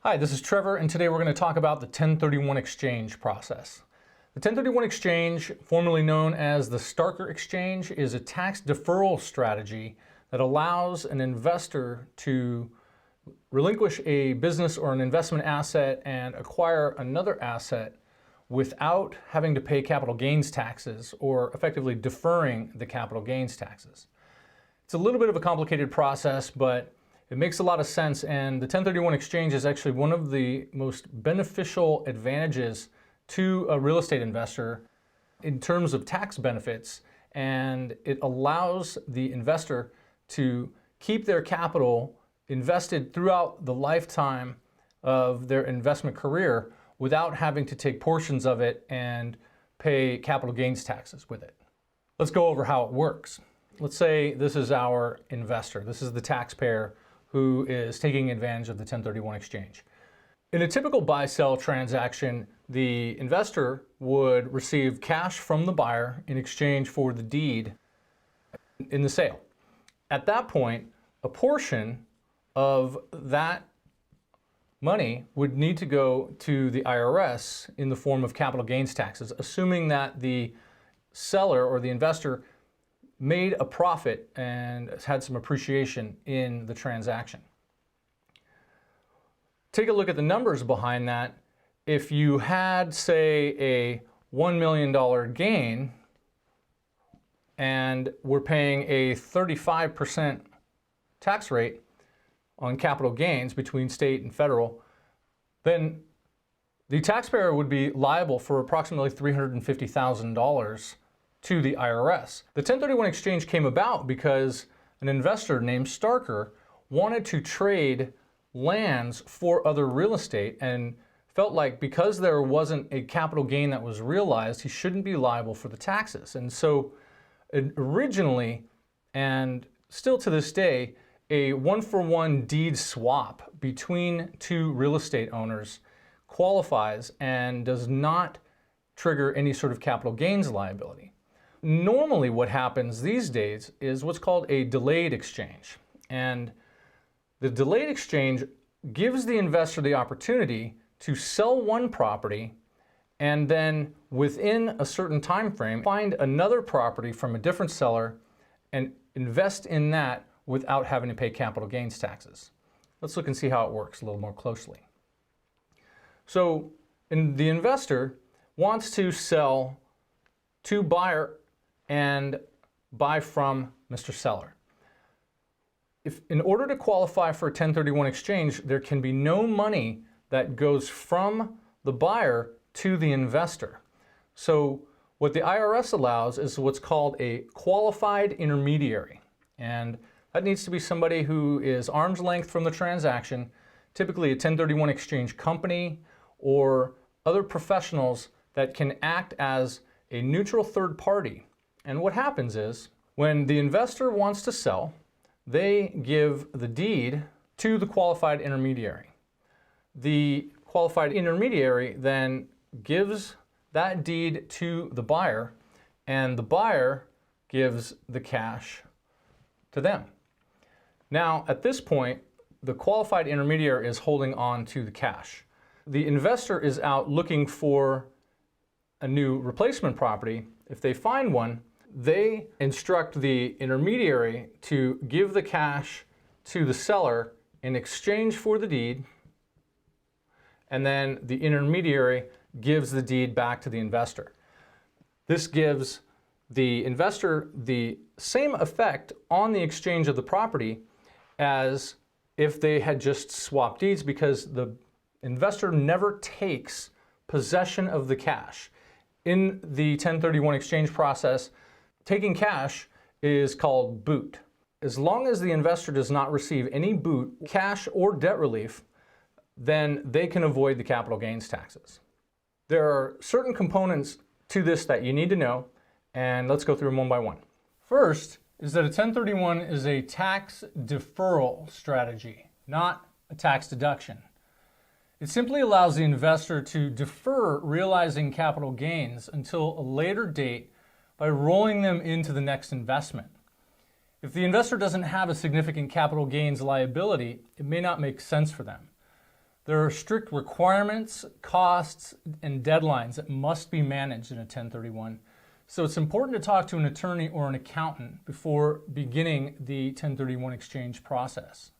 Hi, this is Trevor, and today we're going to talk about the 1031 exchange process. The 1031 exchange, formerly known as the Starker exchange, is a tax deferral strategy that allows an investor to relinquish a business or an investment asset and acquire another asset without having to pay capital gains taxes, or effectively deferring the capital gains taxes. It's a little bit of a complicated process, but it makes a lot of sense, and the 1031 exchange is actually one of the most beneficial advantages to a real estate investor in terms of tax benefits, and it allows the investor to keep their capital invested throughout the lifetime of their investment career without having to take portions of it and pay capital gains taxes with it. Let's go over how it works. Let's say this is our investor. This is the taxpayer who is taking advantage of the 1031 exchange. In a typical buy-sell transaction, the investor would receive cash from the buyer in exchange for the deed in the sale. At that point, a portion of that money would need to go to the IRS in the form of capital gains taxes, assuming that the seller or the investor made a profit and had some appreciation in the transaction. Take a look at the numbers behind that. If you had, say, a $1 million gain and we're paying a 35% tax rate on capital gains between state and federal, then the taxpayer would be liable for approximately $350,000 to the IRS. The 1031 exchange came about because an investor named Starker wanted to trade lands for other real estate and felt like because there wasn't a capital gain that was realized, he shouldn't be liable for the taxes. And so originally, and still to this day, a one-for-one deed swap between two real estate owners qualifies and does not trigger any sort of capital gains liability. Normally what happens these days is what's called a delayed exchange. And the delayed exchange gives the investor the opportunity to sell one property and then within a certain time frame find another property from a different seller and invest in that without having to pay capital gains taxes. Let's look and see how it works a little more closely. So the investor wants to sell to buyer and buy from Mr. Seller. If in order to qualify for a 1031 exchange, there can be no money that goes from the buyer to the investor. So what the IRS allows is what's called a qualified intermediary. And that needs to be somebody who is arm's length from the transaction, typically a 1031 exchange company or other professionals that can act as a neutral third party. And what happens is, when the investor wants to sell, they give the deed to the qualified intermediary. The qualified intermediary then gives that deed to the buyer, and the buyer gives the cash to them. Now, at this point, the qualified intermediary is holding on to the cash. The investor is out looking for a new replacement property. If they find one, they instruct the intermediary to give the cash to the seller in exchange for the deed, and then the intermediary gives the deed back to the investor. This gives the investor the same effect on the exchange of the property as if they had just swapped deeds, because the investor never takes possession of the cash. In the 1031 exchange process, taking cash is called boot. As long as the investor does not receive any boot, cash or debt relief, then they can avoid the capital gains taxes. There are certain components to this that you need to know, and let's go through them one by one. First is that a 1031 is a tax deferral strategy, not a tax deduction. It simply allows the investor to defer realizing capital gains until a later date by rolling them into the next investment. If the investor doesn't have a significant capital gains liability, it may not make sense for them. There are strict requirements, costs, and deadlines that must be managed in a 1031. So it's important to talk to an attorney or an accountant before beginning the 1031 exchange process.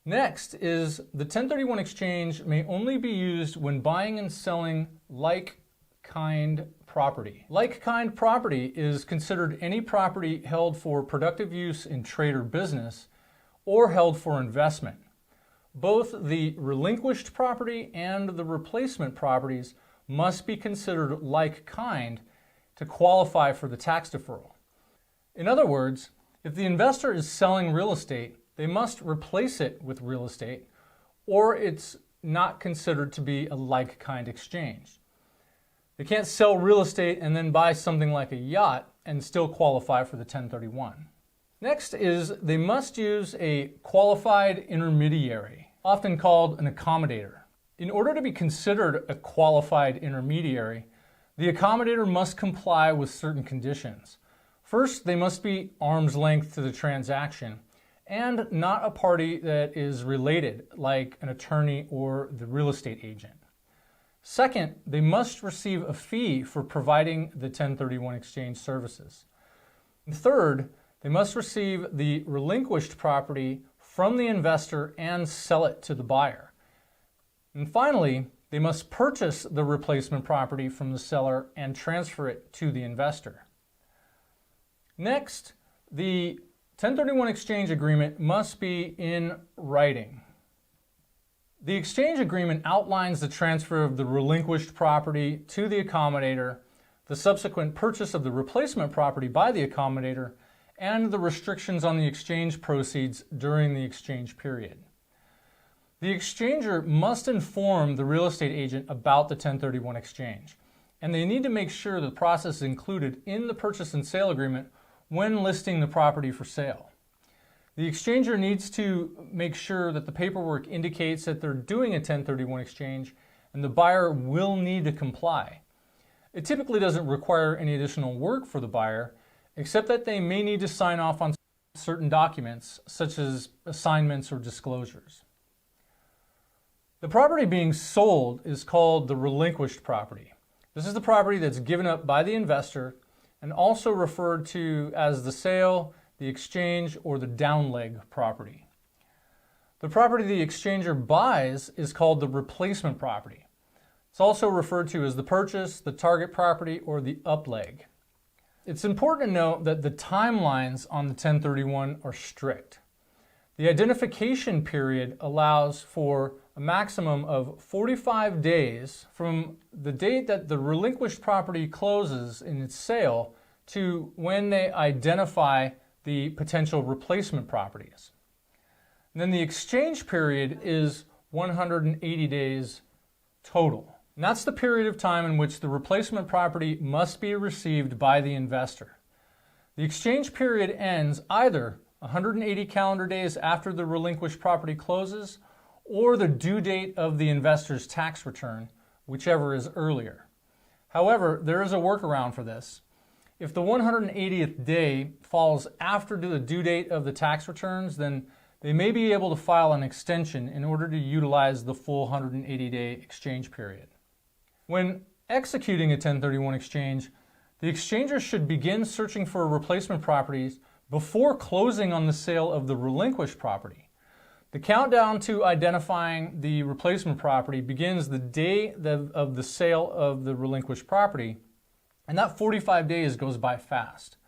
Next is the 1031 exchange may only be used when buying and selling like-kind property. Like-kind property is considered any property held for productive use in trade or business or held for investment. Both the relinquished property and the replacement properties must be considered like-kind to qualify for the tax deferral. In other words, if the investor is selling real estate, they must replace it with real estate, or it's not considered to be a like-kind exchange. They can't sell real estate and then buy something like a yacht and still qualify for the 1031. Next is they must use a qualified intermediary, often called an accommodator. In order to be considered a qualified intermediary, the accommodator must comply with certain conditions. First, they must be arm's length to the transaction and not a party that is related, like an attorney or the real estate agent. Second, they must receive a fee for providing the 1031 exchange services. And third, they must receive the relinquished property from the investor and sell it to the buyer. And finally, they must purchase the replacement property from the seller and transfer it to the investor. Next, the 1031 exchange agreement must be in writing. The exchange agreement outlines the transfer of the relinquished property to the accommodator, the subsequent purchase of the replacement property by the accommodator, and the restrictions on the exchange proceeds during the exchange period. The exchanger must inform the real estate agent about the 1031 exchange, and they need to make sure the process is included in the purchase and sale agreement when listing the property for sale. The exchanger needs to make sure that the paperwork indicates that they're doing a 1031 exchange, and the buyer will need to comply. It typically doesn't require any additional work for the buyer, except that they may need to sign off on certain documents, such as assignments or disclosures. The property being sold is called the relinquished property. This is the property that's given up by the investor and also referred to as the sale, the exchange, or the downleg property. The property the exchanger buys is called the replacement property. It's also referred to as the purchase, the target property, or the upleg. It's important to note that the timelines on the 1031 are strict. The identification period allows for a maximum of 45 days from the date that the relinquished property closes in its sale to when they identify the potential replacement properties. And then the exchange period is 180 days total. And that's the period of time in which the replacement property must be received by the investor. The exchange period ends either 180 calendar days after the relinquished property closes or the due date of the investor's tax return, whichever is earlier. However, there is a workaround for this. If the 180th day falls after the due date of the tax returns, then they may be able to file an extension in order to utilize the full 180-day exchange period. When executing a 1031 exchange, the exchanger should begin searching for replacement properties before closing on the sale of the relinquished property. The countdown to identifying the replacement property begins the day of the sale of the relinquished property, and that 45 days goes by fast.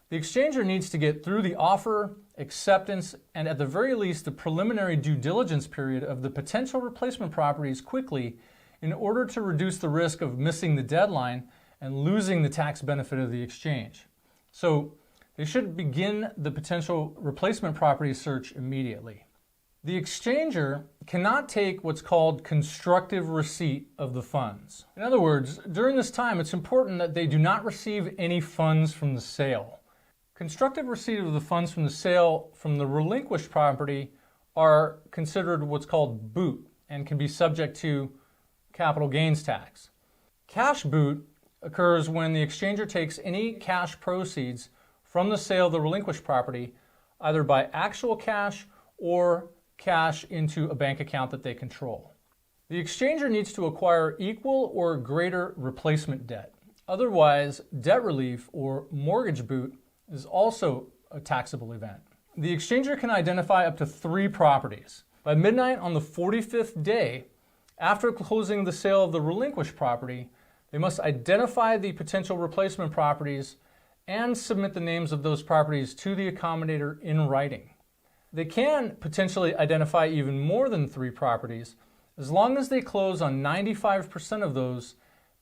The exchanger needs to get through the offer, acceptance, and at the very least the preliminary due diligence period of the potential replacement properties quickly in order to reduce the risk of missing the deadline and losing the tax benefit of the exchange. So they should begin the potential replacement property search immediately. The exchanger cannot take what's called constructive receipt of the funds. In other words, during this time, it's important that they do not receive any funds from the sale. Constructive receipt of the funds from the sale from the relinquished property are considered what's called boot and can be subject to capital gains tax. Cash boot occurs when the exchanger takes any cash proceeds from the sale of the relinquished property, either by actual cash or cash into a bank account that they control. The exchanger needs to acquire equal or greater replacement debt. Otherwise, debt relief or mortgage boot is also a taxable event. The exchanger can identify up to 3 properties. By midnight on the 45th day, after closing the sale of the relinquished property, they must identify the potential replacement properties and submit the names of those properties to the accommodator in writing. They can potentially identify even more than 3 properties as long as they close on 95% of those,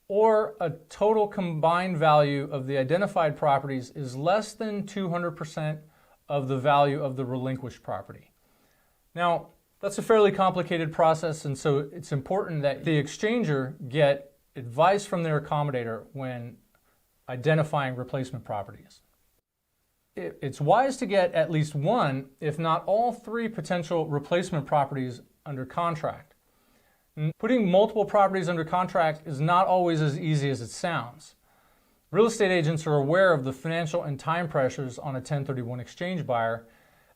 or a total combined value of the identified properties is less than 200% of the value of the relinquished property. Now, that's a fairly complicated process, and so it's important that the exchanger get advice from their accommodator when identifying replacement properties. It's wise to get at least 1, if not all 3 potential replacement properties under contract. And putting multiple properties under contract is not always as easy as it sounds. Real estate agents are aware of the financial and time pressures on a 1031 exchange buyer,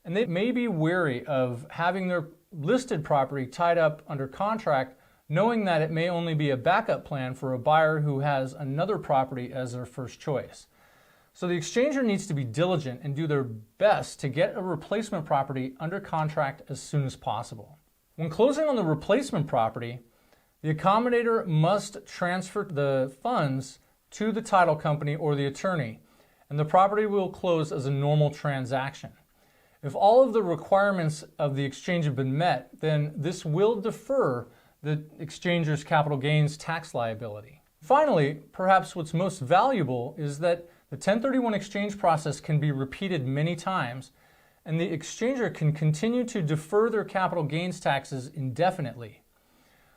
and they may be wary of having their listed property tied up under contract, knowing that it may only be a backup plan for a buyer who has another property as their first choice. So the exchanger needs to be diligent and do their best to get a replacement property under contract as soon as possible. When closing on the replacement property, the accommodator must transfer the funds to the title company or the attorney, and the property will close as a normal transaction. If all of the requirements of the exchange have been met, then this will defer the exchanger's capital gains tax liability. Finally, perhaps what's most valuable is that the 1031 exchange process can be repeated many times, and the exchanger can continue to defer their capital gains taxes indefinitely.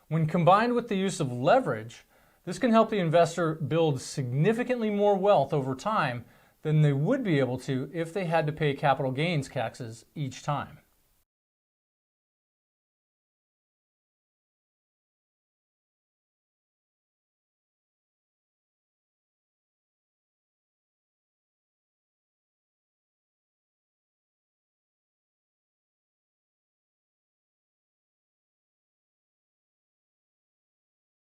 When combined with the use of leverage, this can help the investor build significantly more wealth over time than they would be able to if they had to pay capital gains taxes each time.